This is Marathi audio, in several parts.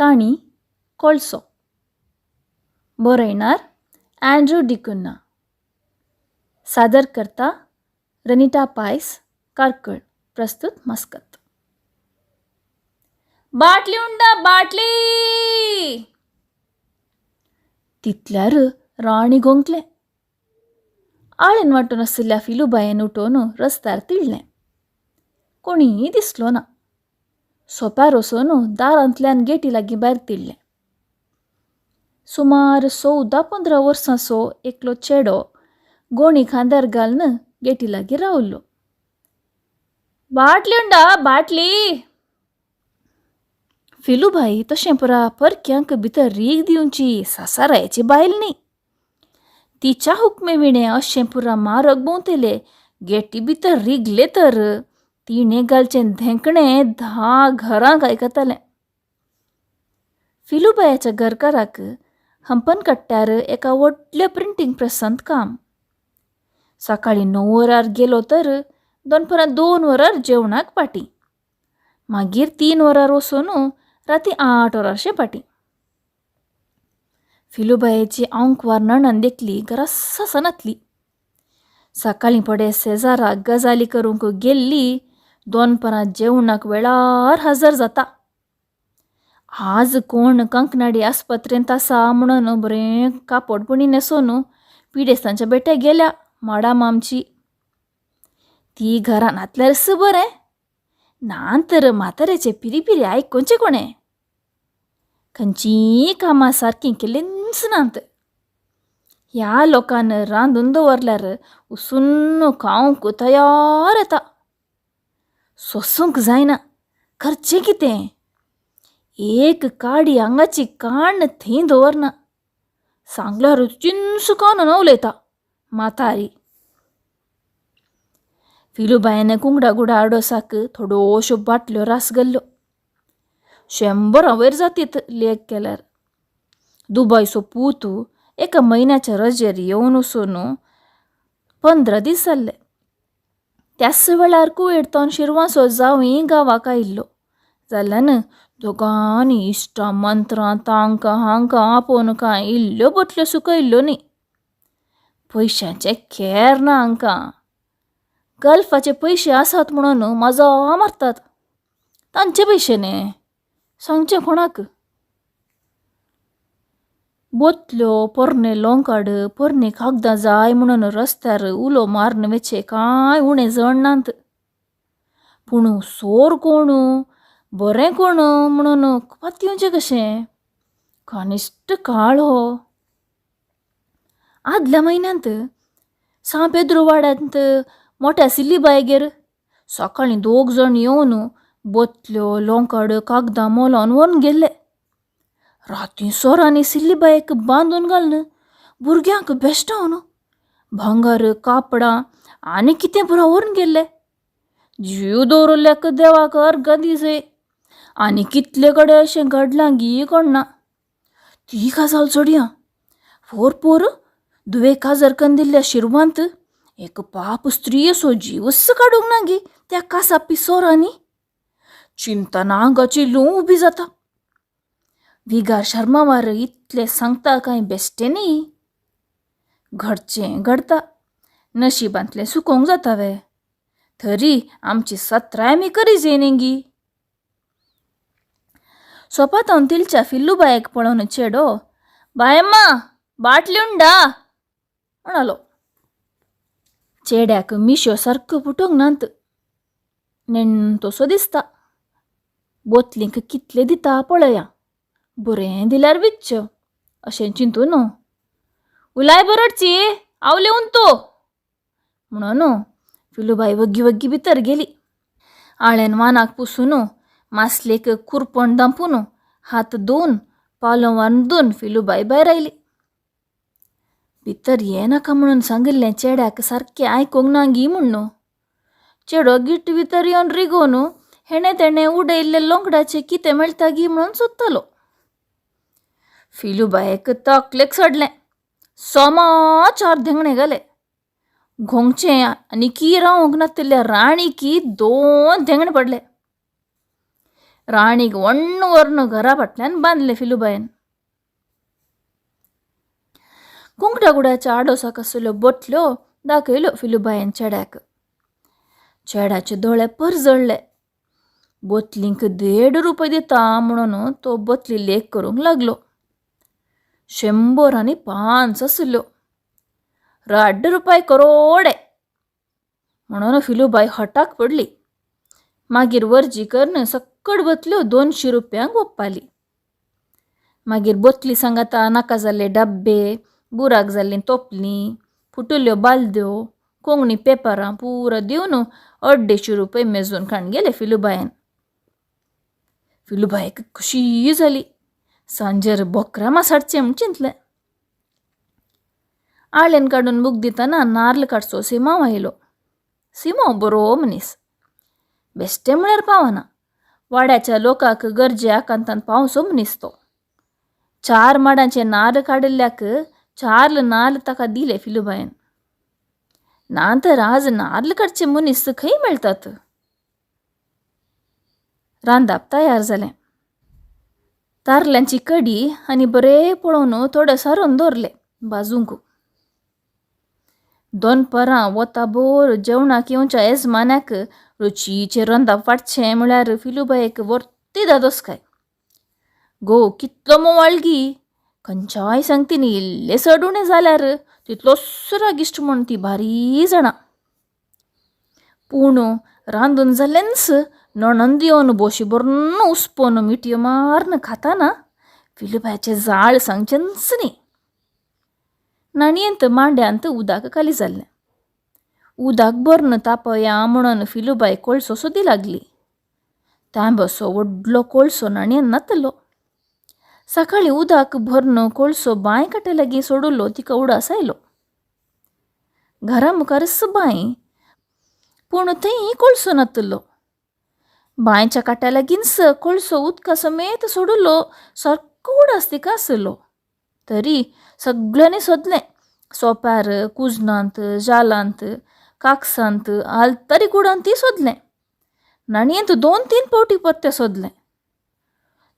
काणी कोळसो. बरयणार अँड्रू डिकुन्ना. सादर करता रनिटा पायस, कारकळ. प्रस्तुत मस्कत. बाटली उंडा बाटली. तितल्यार राणी गोंकलें. आळेन वांटून आशिल्ल्या फिलूबायेन उठोवन रस्त्यार तिडलें. कोणीय दिसलो ना. सोंप्यार वचून दारांतल्यान गेटी लागीं भायर तिडलें. सुमार 14-15 वर्सांचो एकलो चेडो गोणी खांद्यार घालून गेटी लागीं रावल्लो. बाटली उंडा बाटली. फिलूबाई तशें पुरा परक्यांक भितर रीग दिवची सासारायची बायल न्ही. तिच्या हुक्मे विणें अशें पुरा मारग भोंवतले गेटी भितर रिगले तर तिणें घालचें धेंकणें 10 घरांक आयकतालें. फिलूबायाच्या घरकाराक हंपन कट्ट्यार एका व्हडल्या प्रिंटींग प्रेसांत काम. सकाळीं 9 वरार गेलो तर दनपारां 2 वरार जेवणाक पाटी. मागीर 3 वरार वचून राती 8 वरारशे पाटी. फिलूबायेची आंकवार नणन देखली गरास सनातली. सकाळीं पडे शेजाराक गजाली करूंक गेल्ली दनपारां जेवणाक वेळार हजर जाता. आज कोण कंकनाडी आस्पत्रेंत आसा म्हणून बरें कापडपणी न्हेसोन पिडेस्तांच्या बेट्याक गेल्या माडाम आमची. ती घरान आतल्यारच बरें, ना तर म्हाताऱ्याचे पिरी पिरी आयकोनचें कोणें. खंयचीं कामां सारकीं केल्लींच नात. ह्या लोकांन रांदून दवरल्यार उसून खावंक तयार येता. सोसूंक जायना. करचें कितें? एक काडी आंगाची काण थंय दवरना. सांगल्यार चिंच कानून उलयता म्हातारी. फिलूबायेन कुंगडागुडा आडोसाक थोड्योश्यो बाटल्यो रास गेल्ल्यो. 100 वयर जातीत लेख केल्यार. दुबयचो पूत एका म्हयन्याच्या रजेर येवन वचून 15 दीस जाल्ले. त्याच वेळार कुवेट तावन शिरवांचो जावई गांवाक आयिल्लो जाल्यान दोगांनी इश्टां मंत्रां तांकां हांकां आपोवन कांय इल्ल्यो बटल्यो सुकयल्ल्यो न्ही. पयशांचें खेर ना हांकां. गल्फाचे पयशे आसात म्हणून मजा मारतात. तांचे पयशे न्ही. सांगचें कोणाक? बोतल्यो, पोरणे लोंकाड, पोरणी कागदां जाय म्हणून रस्त्यार उलो मारून वेचे कांय उणें जण नात. पूण सोर कोण, बरें कोण म्हणून पातयेवचें कशें? कानिश्ट काळ हो. आदल्या म्हयन्यांत सा पेद्रू वाड्यांत मोठ्या सिल्लीबायगेर सकाळीं 2 जण येवन बोतल्यो, लोंकाड, कागदां मोलावन व्हरून गेल्ले. राती सोरांनी सिल्लीबायेक बांदून घालून भुरग्यांक बेश्टावन भांगार, कापडां आनी कितें पुरो व्हरून गेल्ले. जीव दवरल्याक देवाक अर्घ दिसे. आनी कितले कडेन अशें घडलां गी कोणना. ती काजाल चडया. पोर दुवे काजर करून दिल्ल्या शिरवांत एक पाप स्त्री असो जीवच काडूंक ना गी त्या कासापी सोरांनी. चिंतना आंगाची लू उबी जाता. विगार शर्मावार इतले सांगता कांय बेश्टे न्ही. घडचें घडता. नशिबांतलें सुकोवंक जाता वे. तरी आमची 17 आमी करी जेनेंगी. सोपातावन तिलच्या फिल्लूबायेक पळोवन चेडो बायम्मा बाटली उंडा म्हणालो. चेड्याक मिश्यो सारको फुटोंक नात. नेण्टोसो दिसता. बोतलींक कितले दिता पळया. बरें दिल्यार विच्च्यो अशें चिंतून उलाय बरडची आवले उंतो म्हणून फिलूबाई वग्गी वग्गी भितर गेली. आळेन वानाक पुसून मासलेक खुरपण दांपून हात धुवन पालो वांदून फिलूबाई भायर आयली. भितर ये नाका म्हणून सांगिल्लें चेड्याक सारकें आयकोंक ना गी म्हणून. चेडो गिट भितर येवन रिगोवन हेणे तेणें उडयल्ले लोंकडाचें कितें मेळटा गी म्हणून सोदतालो. फिलूबायेक तकलेक सडलें. 4 धेंगणे घाले. घोंगचें आनी की रावंक नातिल्ल्या राणी की 2 धेंगणे पडले. राणीक वण्ण वर्ण घरा फाटल्यान बांदले फिलूबायन. कुंकडागुड्याच्या आडोसाक आसल्यो बोटल्यो दाखयल्यो फिलूबायन चेड्याक. चेड्याचे दोळे परजळले. बोतलींक 1.5 रुपये दिता म्हणून तो बोतली लेख करूंक लागलो. 100 आनी 5 आसल्यो. 1.5 रुपये करोडे म्हणून फिलूबाई हटाक पडली. मागीर वर्जी करून सक्कड बोतल्यो 200 रुपयांक ओप्पाली. मागीर बोतली सांगाता नाका जाल्ले डब्बे, बुराक जाल्लीं तोपलीं, फुटल्यो बालद्यो, कोंगणी पेपरां पुरो दिवन 150 रुपये मेजून खाण गेले फिलूबायन. फिलूबायक खुशी जाली. सांजेर बोकरा मांस हाडचें म्हूण चिंतलें. आळ्यान काडून बूक दितना नाल्ल काडचो सिमांव आयलो. सिमांव बरो मनीस. बेश्टें म्हळ्यार पावना. वाड्याच्या लोकांक गरजे आकांतान पावसो मनीस तो. 4 माडांचे नाल्ल काडिल्ल्याक 4 नाल्ल ताका दिले फिलूबायन. ना तर आज नाल्ल काडचे मनीस खंय मेळटात. रांदप तयार जालें. तारल्यांची कडी आनी बरें पळोवन थोडे सारून दवरले बाजूंक. दनपारां वता बोर जेवणाक येवच्या येजमान्याक रुचीचें रांदप वाडचें म्हळ्यार फिलूबायेक वर्ती दादोसकाय. गो कितलो मोवाळगी. खंयच्याय सांगतीन इल्ले चड उणें जाल्यार तितलोच रागिश्ट म्हूण ती भारी जाणा. पूण रांदून जाल्लेंच नणंद येवन बोशी बरोन्न उसपोन मिटयो मारन खाताना फिलूबायचें जाळ सांगचेंच न्ही. नाणयेंत मांड्यांत उदक खाली जाल्लें. उदक भरन तापया म्हणून फिलूबाय कोळसो सोदी लागली. तांबसो व्हडलो कोळसो नाणयेन नातलो. सकाळीं उदक भरन कोळसो बांय काट्या लागीं सोडलो तिका उडास आयलो. घरा मुखारच बांय, पूण थंय कोळसो नातलो. बांयच्या काट्या लागींच कोळसो उदका समेत सोडलो सारको उडास तिका आसलो. तरी सगळ्यांनी सोदलें. सोप्यार, कुजनांत, जालांत, काकसांत, आलतारी कुडांतय सोदलें. नाणयेंत 2-3 फावटी पत्ते सोदलें.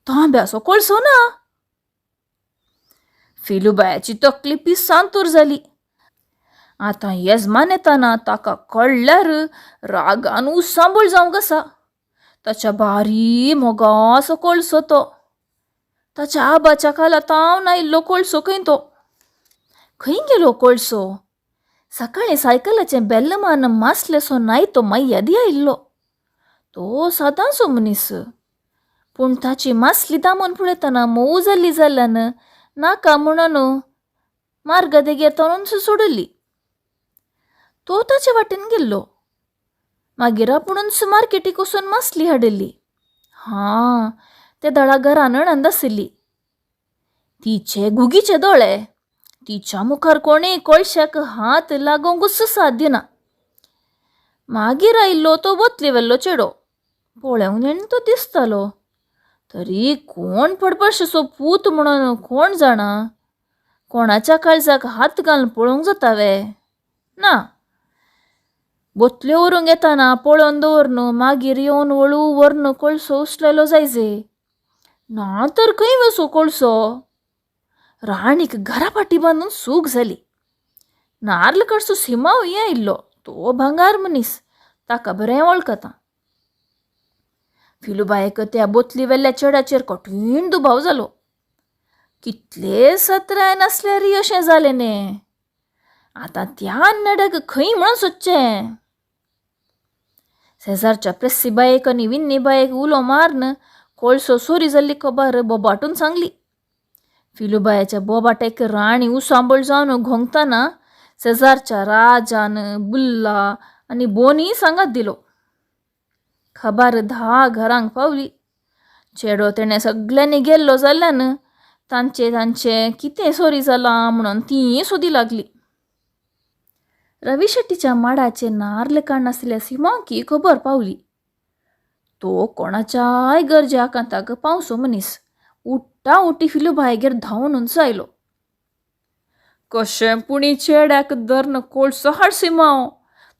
तांब्याचो कोळसो ना. फिलूबायाची तकली पिसांतूर जाली. आतां येजमान येताना ताका कळल्यार रागान उसांबळ जावंक आसा. ताच्या भारी मोगाचो कोळसो तो. ताच्या आबाच्या काळांतावन आयिल्लो कोळसो खंय तो. खंय गेलो कोळसो. सकाळीं सायकलाचें बेल्ल मान मासलेसो नाय तो माय्यादी आयिल्लो. तो सादासो मनीस. पूण ताची मासली दामून पळयतना मोव जाल्ली जाल्ल्यान नाका म्हणून मार्ग देगेर तरूनच सोडली. तो ताचे वाटेन गेल्लो. मागीर आपुणूच मार्केटीक वचून मासली हाडली. ते दळा घरा नणंद आसली. तिचे गुगीचे दोळे. तिच्या मुखार कोणेय कोळश्याक हात लागोंकूच साथ दिना. मागीर आयिल्लो तो बोतली वेल्लो चेडो. पळोवनेन तो दिसतालो. तरी कोण पडपाशेचो पूत म्हणून कोण जाणा. कोणाच्या काळजाक हात घालून पळोवंक जातावे. ना. बोतल्यो व्हरूंक येताना पळोवन दवरन मागीर येवन वळू व्हरन कोळसो उस्लेलो जायजे. ना तर खंय वचो कोळसो. राणीक घरा फाटी बांदून सूख जाली. नाल्ल काडचो सिमांवय आयिल्लो. तो भांगार मनीस. ताका बरें वळखता. फिलूबायेक त्या बोतली वेल्ल्या चेड्याचेर कठीण दुबाव जालो. कितले सत्राय नासल्यार अशें जालें ने. आतां त्या नेड्याक खंय म्हणून सोदचें. शेजारच्या प्रेस्सीबायेक आनी विन्नीबायेक उलो मारन कोळसो चोरी जाल्ली खबर बोबाटून सांगली. फिलूबायेच्या बोबाटेक राणी उसांबळ जावन घोंगतना शेजारच्या राजान, बुल्ला आनी बोनी सांगात दिलो. खबर 10 घरांक पावली. चेडो तेणें सगळ्यांनी गेल्लो जाल्ल्यान तांचे कितें चोरी जालां म्हणून ती सोदी लागली. रवी शेट्टीच्या माडाचे नार्ल काडनासलेल्या सिमांवकी खबर पावली. तो कोणाच्याय गरजे आकांताक पावसो मनीस. उठ्ठा उठी फिलूबायगेर धांवन उंच आयलो. कशें पुणी चेड्याक धरन कोळसो हाड सिमांव.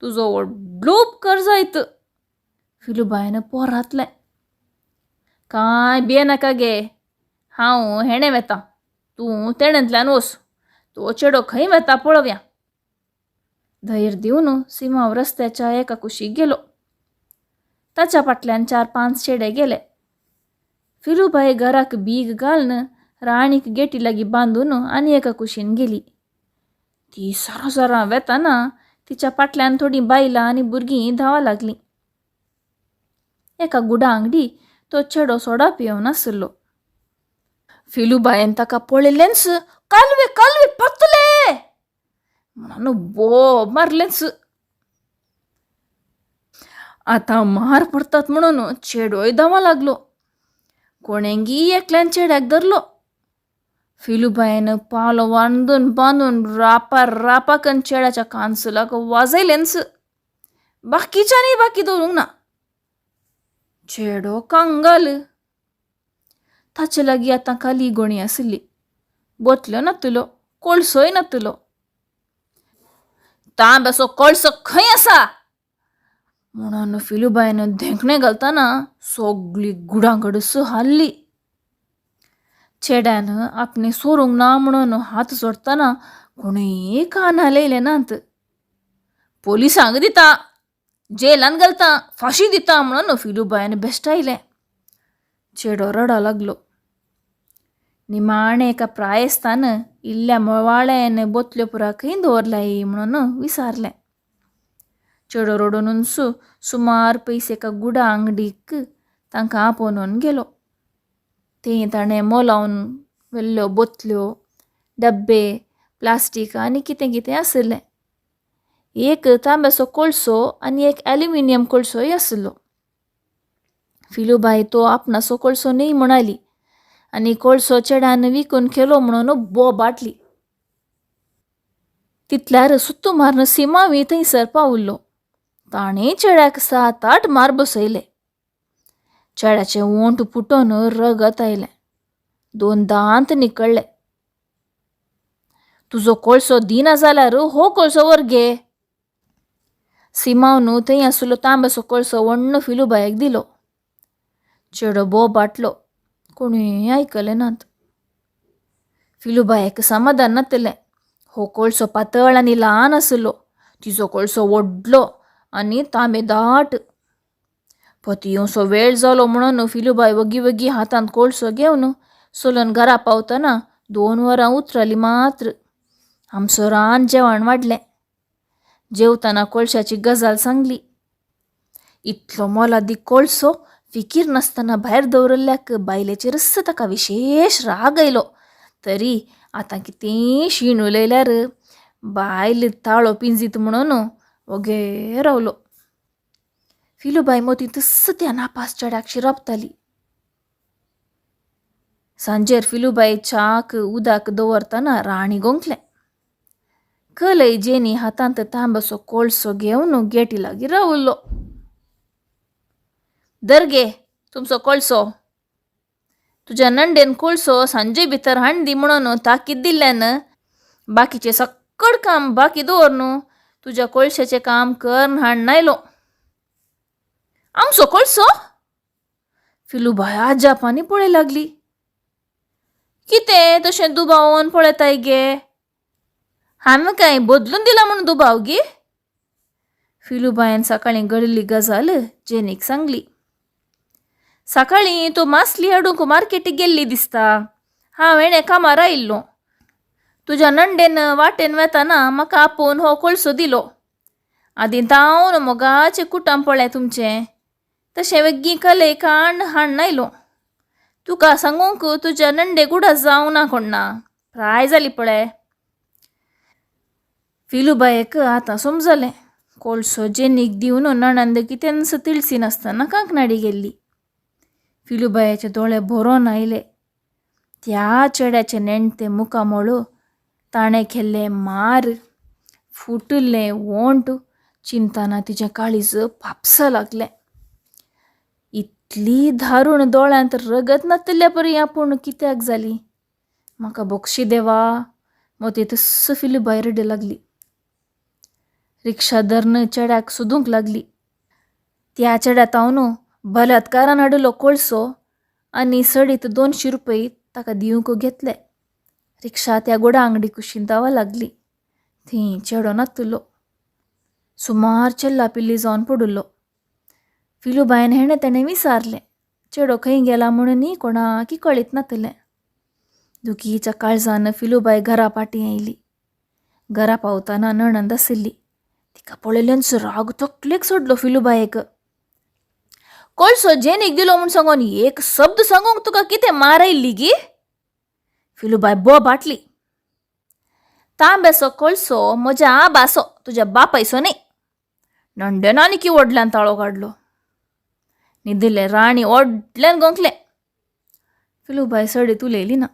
तुजो व्हडलो उपकार जायत. फिलूबायन पोरातलें. काय बिये नाका गे, हांव हेणे वेतां, तूं तेण्यांतल्यान वच, तो चेडो खंय वेता पळोवया. धैर्य दिवन सिमाव रस्त्याच्या एका कुशीक गेलो. ताच्या फाटल्यान 4-5 चेडे गेले. फिलूबाई घराक बीग घालून राणीक गेटी लागीं बांदून आनी एका कुशीन गेली. ती सरां वेताना तिच्या फाटल्यान थोडीं बायलां आनी भुरगीं धांवा लागलीं. एका गुडा आंगडी तो चेडो सोडप येवन आसलो. फिलूबायेन ताका पळयलेंच कालवे कालवे पतले म्हणून बोब मारलेंच. आतां मार पडटात म्हणून चेडोय धांवा लागलो. कोणेंगी एकल्यान चेड्याक धरलो. फिलूबायेन पावलो बांदून रापाकन चेड्याच्या कांसुलाक वाजयलेंच. बाकीच्यांनी बाकी दवरूंक ना. चेडो कांगाल. ताचे लागीं आतां खाली गोणी आसली. बोतल्यो नातल्यो, कोळसोय नातलो. तांब्याचो कोळसो खंय आसा म्हणून फिलूबायेन धेंकणे घालतना सगळी गुडांकडस हाल्ली. चेड्यान आपणें सोरूंक ना म्हणून हात जोडतना कोणूय कान हालयले नात. पोलिसांक दिता, जेलान घालता, फाशी दिता म्हणून फिलूबायेन बेश्टायलें. चेडो रडा लागलो. निमाणें एका प्रायस्तान इल्ल्या मळवाळ्यान बोतल्यो पुरा खंय दवरल्याय म्हणून विचारलें. चेडो रडून सुमार पयस एका गुडा आंगडीक तांकां आपोवन गेलो. थंय ताणें मोलावन व्हेल्ल्यो बोतल्यो, डब्बे, प्लास्टीक आनी कितें कितें आसलें. एक तांब्याचो कोळसो आनी एक एल्युमिनियम कोळसोय आसलो. फिलूबाई तो आपणाचो कोळसो न्ही म्हणाली आनी कोळसो चेड्यान विकून खेलो म्हणून बोबाटली. तितल्यार सुत्तू मारून सिमावी थंयसर पावुल्लो. ताणें चेड्याक 7-8 मार बसयले. चेड्याचें ओंठ फुटोन रगत आयलें. 2 दांत निकळ्ळे. तुजो कोळसो दिना जाल्यार हो कोळसो व्हर गे. सिमावन थंय आसलो तांब्याचो कोळसो व्हडलो फिलूबायेक दिलो. चेडो बोबाटलो. कोणूय आयकलें नात. फिलूबायेक समाधान नातलें. हो कोळसो पातळ आनी ल्हान आसलो. तिजो कोळसो व्हडलो आनी तांबे दाट. पती येवचो वेळ जालो म्हणून फिलूबाय वगी हातांत कोळसो घेवन सोलून घरा पावतना 2 वरां उतरालीं मात्र. आमसोरान जेवण वाडलें. जेवतना कोळशाची गजाल सांगली. इतलो मोलादीक कोळसो फिकीर नासतना भायर दवरल्ल्याक बायलेचेरच ताका विशेश राग आयलो. तरी आतां कितें शीण उलयल्यार बायल ताळो पिंजीत म्हणून वगे रावलो. फिलूबाय मोती तस्स त्या नापास चेड्याक शिरपताली. सांजेर फिलूबाई च्याक उदक दवरतना राणी गोंकलें. कलय जेनी हातांत तांब्याचो कोळसो घेवन गेटी लागीं रावल्लो. धर गे तुमचो कोळसो. तुज्या नंडेन कोळसो सांजे भितर हाड दी म्हणून ताकीद दिल्ल्यान बाकीचें सक्कड काम बाकी दवर न्हू. तुज्या कोळशाचें काम कर हाडून आयलो. आमचो कोळसो? फिलूबाय आजापांनी पळय लागली. कितें तशें दुबावन पळयताय गे. हांवें काय बदलून दिला म्हणून दुबाव गे. फिलूबायेन सकाळीं घडिल्ली गजाल जेनीक सांगली. सकाळीं तूं मासली हाडूंक मार्केटीक गेल्ली दिसता. हांव हेणें कामार आयिल्लो. तुज्या नंडेन वाटेन वेताना म्हाका आपोवन हो कोळसो दिलो. आदीं तावन मोगाचें कुटाम पळय तुमचें. तशें वेग्गी कलय कांड हाडून आयलो. तुका सांगूंक तुज्या नंडेक उडास जावंक ना कोण ना. प्राय जाली पळय. फिलूबायेक आतां समजलें. कोळसो जेनीक दिवन नणंद कितेंच तिळसी नासतना कांकणाडी गेल्ली. फिलूबायेचे दोळे भरोन आयले. त्या चेड्याचे नेणते मुखामोळ, ताणें खेल्ले मार, फुटल्लें ओंठ चिंतना तिचें काळीज फापसा लागलें. इतली धारून दोळ्यांत रगत नातल्या परी आपूण कित्याक जाली. म्हाका बक्षी देवा. मोती तस्स फिलूबाय रडूं लागली. रिक्षा धरून चेड्याक सोदूंक लागली. त्या चेड्या तावन बलात्कारान हाडलो कोळसो आनी सडीत 200 रुपये ताका दिवंक घेतले. रिक्षा त्या गोडा अंगडी कुशीन धांवा लागली. थंय चेडो नातुलो. सुमार चेल्ला पिल्ली जावन पडुल्लो. फिलूबायन हेणे तेणें विचारलें. चेडो खंय गेला म्हणून कोणाकी कळीत नातलें. दुखीच्या काळजान फिलूबाय घरा पाटी आयली. घरा पावतना नणंद आशिल्ली. तिका पळयल्यान राग तकलेक सोडलो फिलूबायेक. कोळसो जेनीक दिलो म्हूण सांगून एक शब्द सांगूंक तुका कितें मारयल्ली गी? फिलूबाय बाटली. तांब्याचो कोळसो म्हज्या आबासो, तुज्या बापायचो न्ही. नंडेन आनीक व्हडल्यान ताळो काडलो. न्हिदिल्लें राणी व्हडल्यान गोंकलें. फिलूबाय सडीत उलयली ना.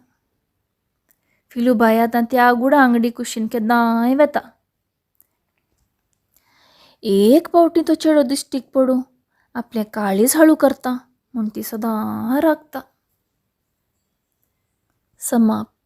फिलूबाय आतां त्या गुडा अंगडी कुशीन केन्नाय वेता. एक पावटी तो चेडो दिश्टीक पडूं आपलें काळीज हळू करता म्हूण ती सदां रागता. समाप्त.